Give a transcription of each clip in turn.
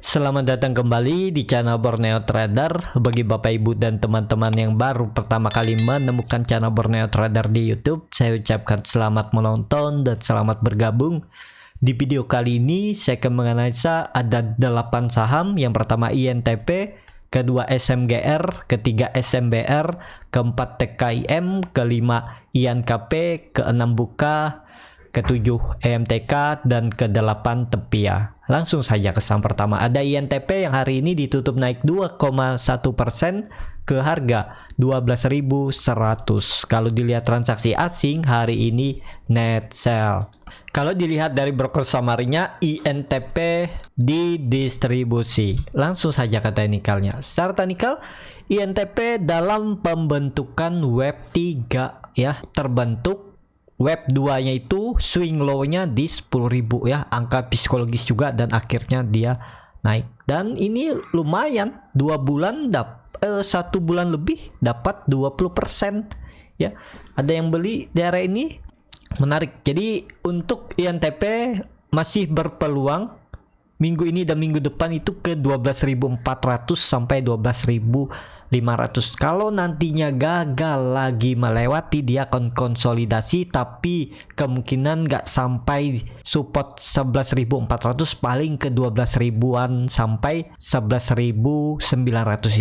Selamat datang kembali di channel Borneo Trader. Bagi Bapak Ibu dan teman-teman yang baru pertama kali menemukan channel Borneo Trader di YouTube, saya ucapkan selamat menonton dan selamat bergabung. Di video kali ini saya akan menganalisa ada 8 saham. Yang pertama INTP, kedua SMGR, ketiga SMBR, keempat TKIM, kelima INKP, keenam Buka, ketujuh EMTK, dan ke-8 Tepia. Langsung saja ke saham pertama. Ada INTP yang hari ini ditutup naik 2,1% ke harga 12.100. Kalau dilihat transaksi asing hari ini net sell. Kalau dilihat dari broker summary-nya, INTP didistribusi. Langsung saja ke teknikalnya. Secara teknikal, INTP dalam pembentukan web 3 ya, terbentuk. Web 2-nya itu swing low-nya di 10.000 ya, angka psikologis juga, dan akhirnya dia naik. Dan ini lumayan, 1 bulan lebih dapat 20% ya. Ada yang beli daerah ini, menarik. Jadi untuk INTP masih berpeluang minggu ini dan minggu depan itu ke 12.400 sampai 12.500. Kalau nantinya gagal lagi melewati, dia akan konsolidasi, tapi kemungkinan nggak sampai support 11.400, paling ke 12.000-an sampai 11.900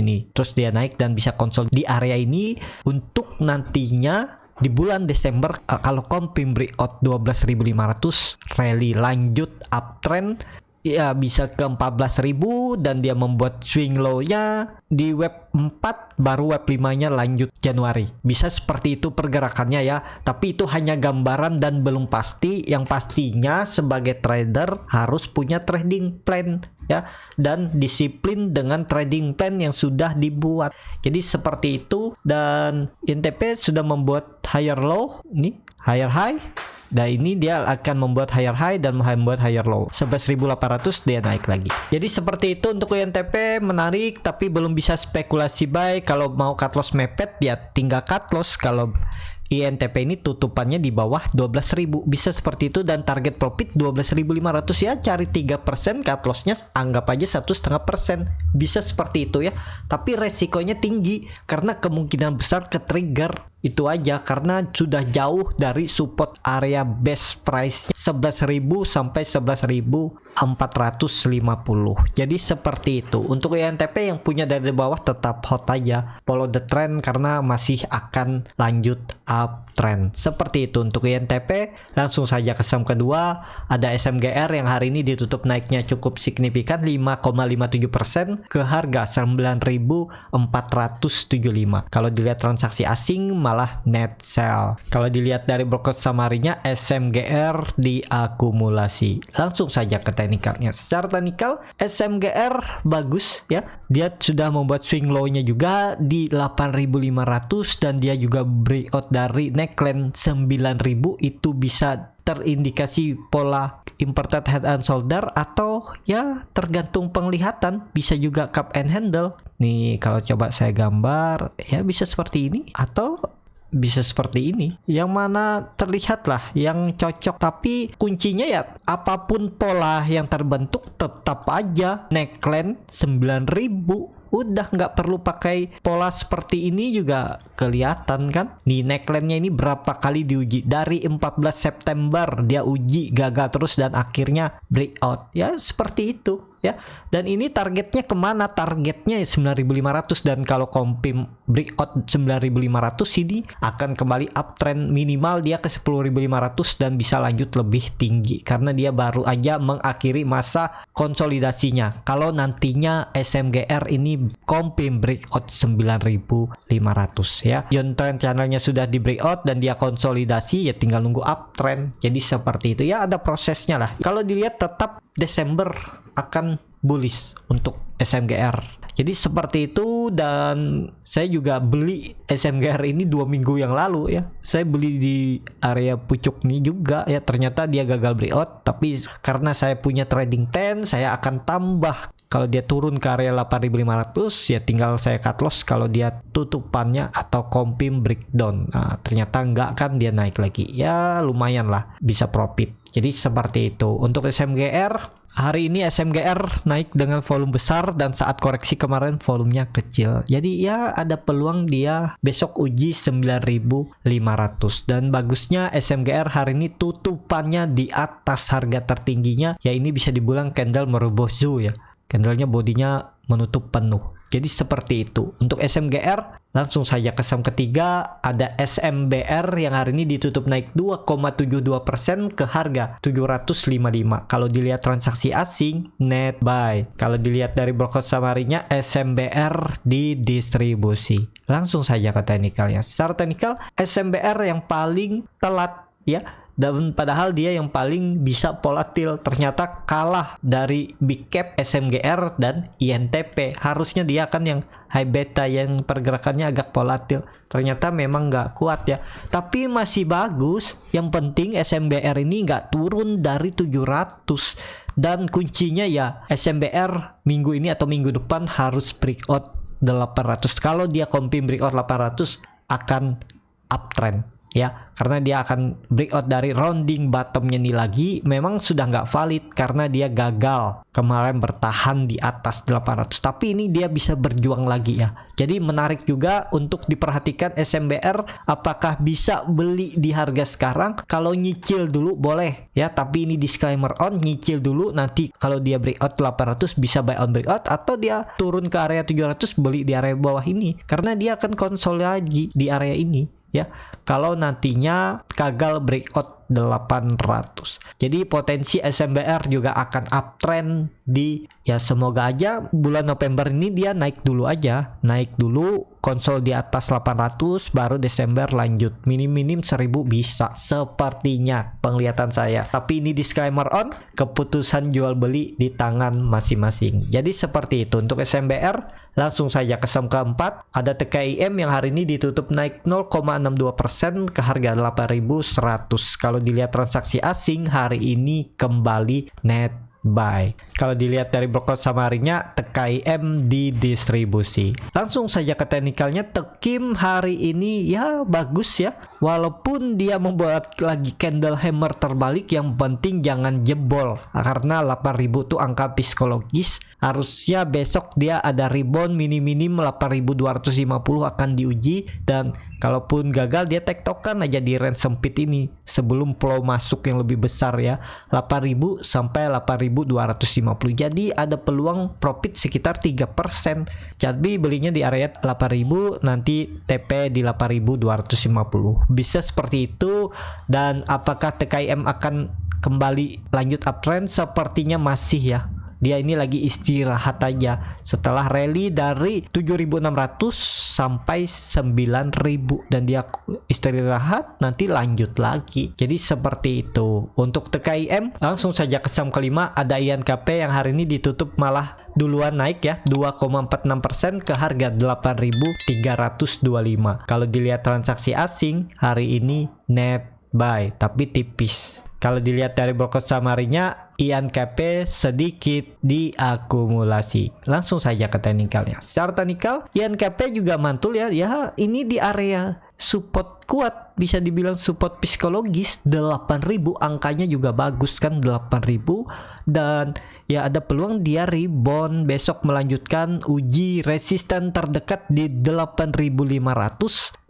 ini. Terus dia naik dan bisa konsolidasi di area ini untuk nantinya di bulan Desember. Kalau confirm breakout 12.500, rally lanjut uptrend ya, bisa ke 14.000 dan dia membuat swing low-nya di web 4, baru web 5-nya lanjut Januari. Bisa seperti itu pergerakannya ya, tapi itu hanya gambaran dan belum pasti. Yang pastinya sebagai trader harus punya trading plan ya, dan disiplin dengan trading plan yang sudah dibuat. Jadi seperti itu. Dan INTP sudah membuat higher low, ini higher high. Dan ini dia akan membuat higher high dan membuat higher low. 11.800 dia naik lagi. Jadi seperti itu untuk INTP, menarik tapi belum bisa spekulasi buy. Kalau mau cut loss mepet ya tinggal cut loss. Kalau INTP ini tutupannya di bawah 12.000, bisa seperti itu. Dan target profit 12.500 ya, cari 3%, cut lossnya anggap aja 1,5%. Bisa seperti itu ya, tapi resikonya tinggi karena kemungkinan besar ke trigger. Itu aja, karena sudah jauh dari support area best price 11.000 sampai 11.450. Jadi seperti itu. Untuk INTP yang punya dari bawah tetap hot aja, follow the trend karena masih akan lanjut uptrend. Seperti itu untuk INTP. Langsung saja ke saham kedua, ada SMGR yang hari ini ditutup naiknya cukup signifikan 5,57% ke harga 9.475. Kalau dilihat transaksi asing malah net sell. Kalau dilihat dari broker summary-nya, SMGR diakumulasi. Langsung saja ke teknikalnya. Secara teknikal SMGR bagus ya. Dia sudah membuat swing low-nya juga di 8.500 dan dia juga breakout dari neckline 9.000. Itu bisa terindikasi pola inverted head and shoulder, atau ya tergantung penglihatan, bisa juga cup and handle. Nih kalau coba saya gambar ya, bisa seperti ini atau bisa seperti ini, yang mana terlihat lah yang cocok. Tapi kuncinya ya apapun pola yang terbentuk tetap aja neckline 9.000. Udah nggak perlu pakai pola seperti ini juga kelihatan kan. Nih neckline-nya ini berapa kali diuji, dari 14 September dia uji gagal terus dan akhirnya breakout ya, seperti itu ya. Dan ini targetnya kemana? Targetnya 9.500, dan kalau confirm breakout 9.500 ini akan kembali uptrend, minimal dia ke 10.500 dan bisa lanjut lebih tinggi karena dia baru aja mengakhiri masa konsolidasinya. Kalau nantinya SMGR ini confirm breakout 9.500 ya, John Trend channelnya sudah di breakout dan dia konsolidasi, ya tinggal nunggu uptrend. Jadi seperti itu ya, ada prosesnya lah. Kalau dilihat tetap Desember akan bullish untuk SMGR. Jadi seperti itu. Dan saya juga beli SMGR ini 2 minggu yang lalu ya. Saya beli di area pucuk nih juga ya. Ternyata dia gagal breakout, tapi karena saya punya trading plan, saya akan tambah Kalau dia turun ke area 8.500 ya tinggal saya cut loss kalau dia tutupannya atau confirm breakdown. Nah, ternyata enggak kan dia naik lagi. Ya lumayan lah bisa profit. Jadi seperti itu. Untuk SMGR, hari ini SMGR naik dengan volume besar dan saat koreksi kemarin volumenya kecil. Jadi ya ada peluang dia besok uji 9.500. Dan bagusnya SMGR hari ini tutupannya di atas harga tertingginya. Ya ini bisa dibilang candle merubozu ya. Candlenya bodinya menutup penuh. Jadi seperti itu. Untuk SMGR langsung saja ke saham ketiga, ada SMBR yang hari ini ditutup naik 2,72% ke harga 755. Kalau dilihat transaksi asing net buy. Kalau dilihat dari broker samarinya SMBR didistribusi. Langsung saja ke teknikalnya. Secara teknikal SMBR yang paling telat ya. Dan padahal dia yang paling bisa volatil, ternyata kalah dari big cap SMGR dan INTP. Harusnya dia kan yang high beta yang pergerakannya agak volatil. Ternyata memang nggak kuat ya. Tapi masih bagus. Yang penting SMBR ini nggak turun dari 700. Dan kuncinya ya SMBR minggu ini atau minggu depan harus breakout 800. Kalau dia confirm breakout 800 akan uptrend. Ya, karena dia akan breakout dari rounding bottomnya nih lagi memang sudah nggak valid karena dia gagal kemarin bertahan di atas 800, tapi ini dia bisa berjuang lagi ya. Jadi menarik juga untuk diperhatikan SMBR apakah bisa beli di harga sekarang. Kalau nyicil dulu boleh ya, tapi ini disclaimer on, nyicil dulu, nanti kalau dia breakout 800 bisa buy on breakout, atau dia turun ke area 700 beli di area bawah ini karena dia akan konsolidasi di area ini ya, kalau nantinya gagal breakout 800. Jadi potensi SMBR juga akan uptrend di ya, semoga aja bulan November ini dia naik dulu aja, naik dulu konsol di atas 800 baru Desember lanjut minim 1000 bisa sepertinya penglihatan saya. Tapi ini disclaimer on, keputusan jual beli di tangan masing-masing. Jadi seperti itu untuk SMBR. Langsung saja ke saham keempat, ada TKIM yang hari ini ditutup naik 0,62% ke harga 8.100. Kalau dilihat transaksi asing hari ini kembali net buy. Kalau dilihat dari broker samarinya TKIM didistribusi. Langsung saja ke teknikalnya, Tekim hari ini ya bagus ya. Walaupun dia membuat lagi candle hammer terbalik, yang penting jangan jebol karena 8.000 tuh angka psikologis. Harusnya besok dia ada rebound minim 8.250 akan diuji, dan kalaupun gagal dia tektokan aja di range sempit ini sebelum flow masuk yang lebih besar ya, 8.000 sampai 8.250. Jadi ada peluang profit sekitar 3%. Jadi belinya di area 8.000, nanti TP di 8.250. Bisa seperti itu. Dan apakah TKIM akan kembali lanjut uptrend? Sepertinya masih ya. Dia ini lagi istirahat aja setelah rally dari 7.600 sampai 9.000, dan dia istirahat nanti lanjut lagi. Jadi seperti itu untuk TKIM. Langsung saja ke saham kelima, ada INKP yang hari ini ditutup malah duluan naik ya, 2,46% ke harga 8.325. Kalau dilihat transaksi asing hari ini net buy tapi tipis. Kalau dilihat dari broker samarinya, INKP sedikit diakumulasi. Langsung saja ke teknikalnya. Secara teknikal, INKP juga mantul ya. Ya, ini di area support kuat, bisa dibilang support psikologis 8.000, angkanya juga bagus kan 8.000, dan ya ada peluang dia rebound besok melanjutkan uji resisten terdekat di 8.500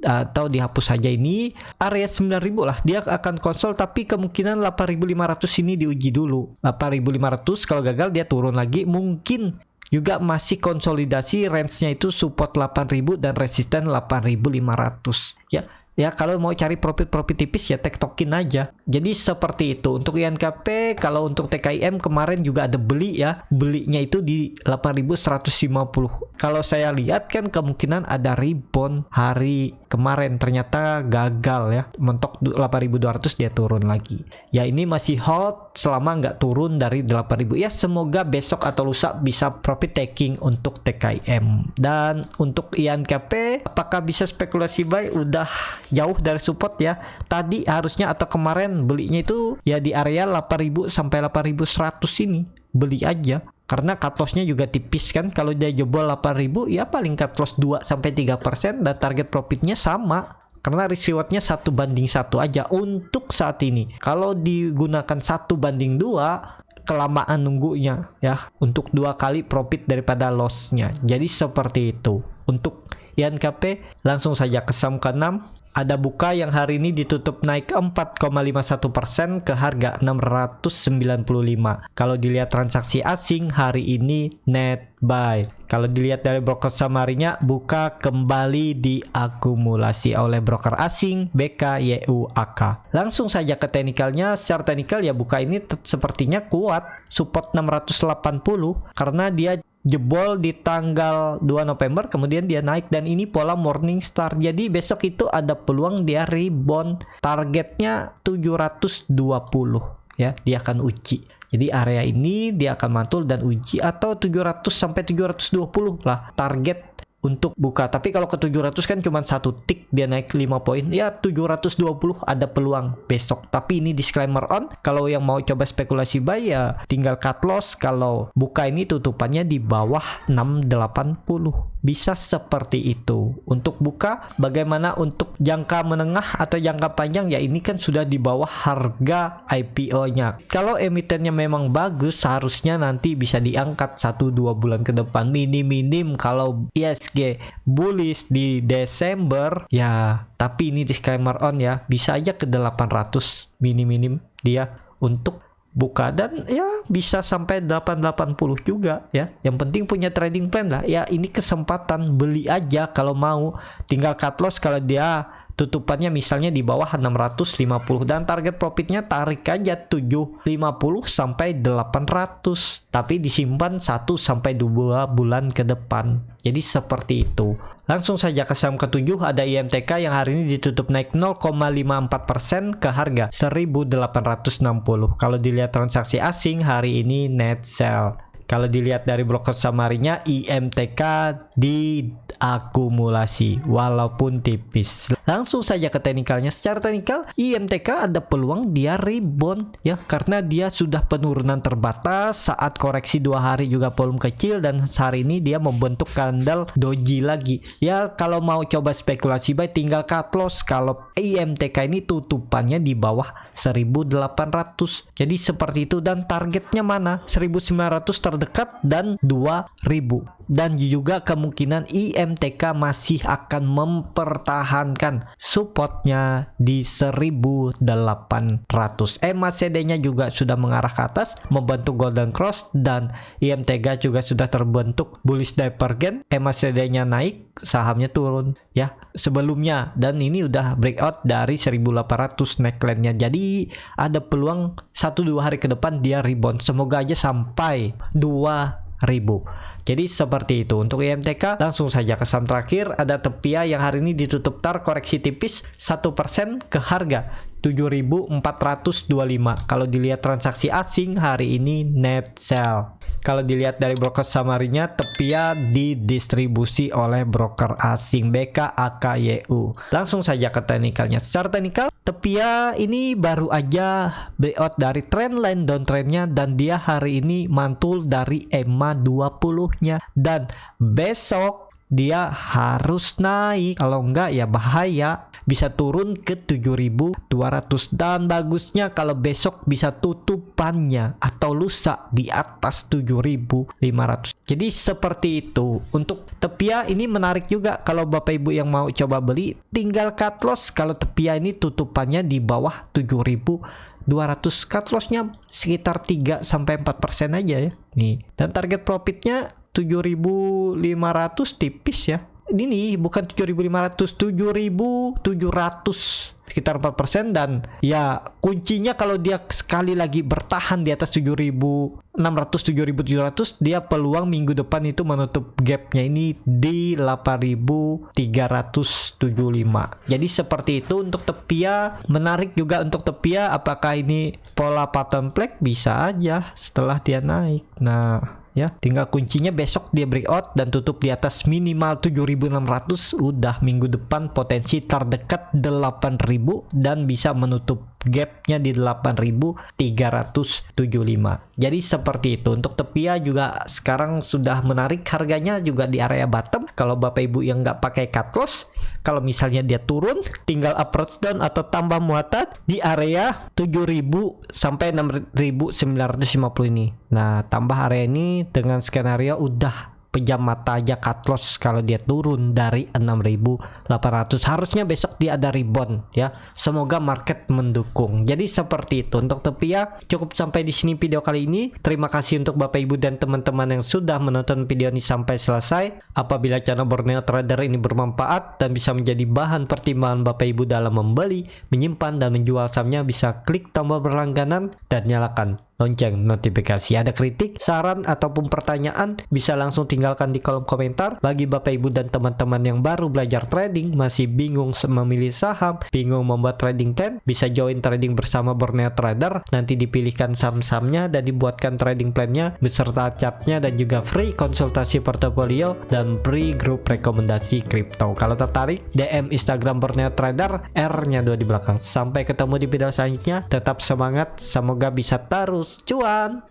atau dihapus saja ini area 9.000 lah, dia akan konsol, tapi kemungkinan 8.500 ini diuji dulu. 8.500 kalau gagal dia turun lagi, mungkin juga masih konsolidasi, range-nya itu support 8.000 dan resisten 8.500 ya. Kalau mau cari profit tipis ya tektokin aja. Jadi seperti itu untuk INKP. Kalau untuk TKIM kemarin juga ada beli ya, belinya itu di 8.150. Kalau saya lihat kan kemungkinan ada rebound hari kemarin, ternyata gagal ya, mentok 8.200 dia turun lagi ya. Ini masih hold selama nggak turun dari 8.000 ya. Semoga besok atau lusa bisa profit taking untuk TKIM. Dan untuk INKP apakah bisa spekulasi buy? Udah jauh dari support ya. Tadi harusnya atau kemarin belinya itu ya di area 8.000 sampai 8.100 ini. Beli aja karena cut loss-nya juga tipis kan. Kalau dia jebol 8.000 ya paling cut loss 2-3% dan target profitnya sama. Karena risk rewardnya 1:1 aja untuk saat ini. Kalau digunakan 1:2 kelamaan nunggunya ya, untuk 2 kali profit daripada loss-nya. Jadi seperti itu. Untuk INKP langsung saja ke saham ke-6. Ada buka yang hari ini ditutup naik 4,51% ke harga 695. Kalau dilihat transaksi asing hari ini net buy. Kalau dilihat dari broker saham harinya, buka kembali diakumulasi oleh broker asing BKYUAK. Langsung saja ke teknikalnya. Secara teknikal ya buka ini sepertinya kuat, support 680 karena dia jebol di tanggal 2 November, kemudian dia naik dan ini pola morning star. Jadi besok itu ada peluang dia rebound. Targetnya 720 ya, dia akan uji. Jadi area ini dia akan mantul dan uji, atau 700 sampai 720 lah target untuk buka. Tapi kalau ke 700 kan cuma satu tick, dia naik 5 poin ya, 720 ada peluang besok. Tapi ini disclaimer on, kalau yang mau coba spekulasi buy ya tinggal cut loss kalau buka ini tutupannya di bawah 680. Bisa seperti itu untuk buka. Bagaimana untuk jangka menengah atau jangka panjang ya, ini kan sudah di bawah harga IPO-nya. Kalau emitennya memang bagus, seharusnya nanti bisa diangkat 1-2 bulan ke depan minim-minim. Kalau ISG bullish di Desember ya, tapi ini disclaimer on ya, bisa aja ke 800 minim-minim dia untuk buka, dan ya bisa sampai 880 juga ya. Yang penting punya trading plan lah ya. Ini kesempatan beli aja kalau mau, tinggal cut loss kalau dia tutupannya misalnya di bawah 650, dan target profitnya tarik aja 750 sampai 800, tapi disimpan 1-2 bulan ke depan. Jadi seperti itu. Langsung saja ke saham ke-7, ada IMTK yang hari ini ditutup naik 0,54% ke harga 1860. Kalau dilihat transaksi asing hari ini net sell. Kalau dilihat dari broker saham harinya, IMTK diakumulasi walaupun tipis. Langsung saja ke teknikalnya. Secara teknikal IMTK ada peluang dia rebound ya, karena dia sudah penurunan terbatas saat koreksi 2 hari juga volume kecil, dan hari ini dia membentuk candle doji lagi ya. Kalau mau coba spekulasi buy tinggal cut loss kalau IMTK ini tutupannya di bawah 1800. Jadi seperti itu, dan targetnya mana? 1900 terdekat dan 2000. Dan juga kemungkinan IMTK masih akan mempertahankan supportnya di 1800. MACD-nya juga sudah mengarah ke atas membentuk golden cross, dan IMTK juga sudah terbentuk bullish divergence. MACD-nya naik, sahamnya turun ya sebelumnya, dan ini udah breakout dari 1800 neckline-nya. Jadi ada peluang 1-2 hari ke depan dia rebound, semoga aja sampai 2000. Jadi seperti itu untuk IMTK. Langsung saja ke saham terakhir, ada Tepia yang hari ini ditutup koreksi tipis 1% ke harga 7.425. Kalau dilihat transaksi asing hari ini net sell. Kalau dilihat dari broker saham harinya, Tepia didistribusi oleh broker asing BKAKYU. Langsung saja ke teknikalnya. Secara teknikal Tepia ini baru aja breakout dari trendline downtrendnya, dan dia hari ini mantul dari EMA 20-nya, dan besok dia harus naik, kalau enggak ya bahaya, bisa turun ke 7.200. Dan bagusnya kalau besok bisa tutupannya atau lusa di atas 7.500. Jadi seperti itu. Untuk Tepia ini menarik juga, kalau Bapak Ibu yang mau coba beli tinggal cut loss kalau Tepia ini tutupannya di bawah 7.200. Cut lossnya sekitar 3-4% aja ya nih. Dan target profitnya 7.500 tipis ya. Ini nih bukan 7.500, 7.700, sekitar 4%. Dan ya kuncinya kalau dia sekali lagi bertahan di atas 7.600, 7.700, dia peluang minggu depan itu menutup gapnya ini di 8.375. Jadi seperti itu untuk Tepia. Menarik juga untuk Tepia, apakah ini pola pattern flag? Bisa aja setelah dia naik. Nah ya, tinggal kuncinya besok dia breakout dan tutup di atas minimal 7.600. Udah minggu depan potensi terdekat 8.000 dan bisa menutup gapnya di 8.375. Jadi seperti itu. Untuk Tepia juga sekarang sudah menarik, harganya juga di area bottom. Kalau Bapak Ibu yang nggak pakai cut loss, kalau misalnya dia turun tinggal approach down atau tambah muatan di area 7.000 sampai 6.950 ini. Nah, tambah area ini dengan skenario udah pejam mata aja cut loss kalau dia turun dari 6.800. Harusnya besok dia ada rebound ya. Semoga market mendukung. Jadi seperti itu untuk Tepia. Cukup sampai di sini video kali ini. Terima kasih untuk Bapak Ibu dan teman-teman yang sudah menonton video ini sampai selesai. Apabila channel Borneo Trader ini bermanfaat dan bisa menjadi bahan pertimbangan Bapak Ibu dalam membeli, menyimpan dan menjual sahamnya, bisa klik tombol berlangganan dan nyalakan lonceng notifikasi. Ada kritik, saran ataupun pertanyaan bisa langsung tinggalkan di kolom komentar. Bagi Bapak Ibu dan teman-teman yang baru belajar trading, masih bingung memilih saham, bingung membuat trading plan, bisa join trading bersama Borneo Trader. Nanti dipilihkan saham-sahamnya dan dibuatkan trading plannya beserta chartnya, dan juga free konsultasi portofolio dan free grup rekomendasi kripto. Kalau tertarik, DM Instagram Borneo Trader, R-nya 2 di belakang. Sampai ketemu di video selanjutnya. Tetap semangat, semoga bisa terus cuan.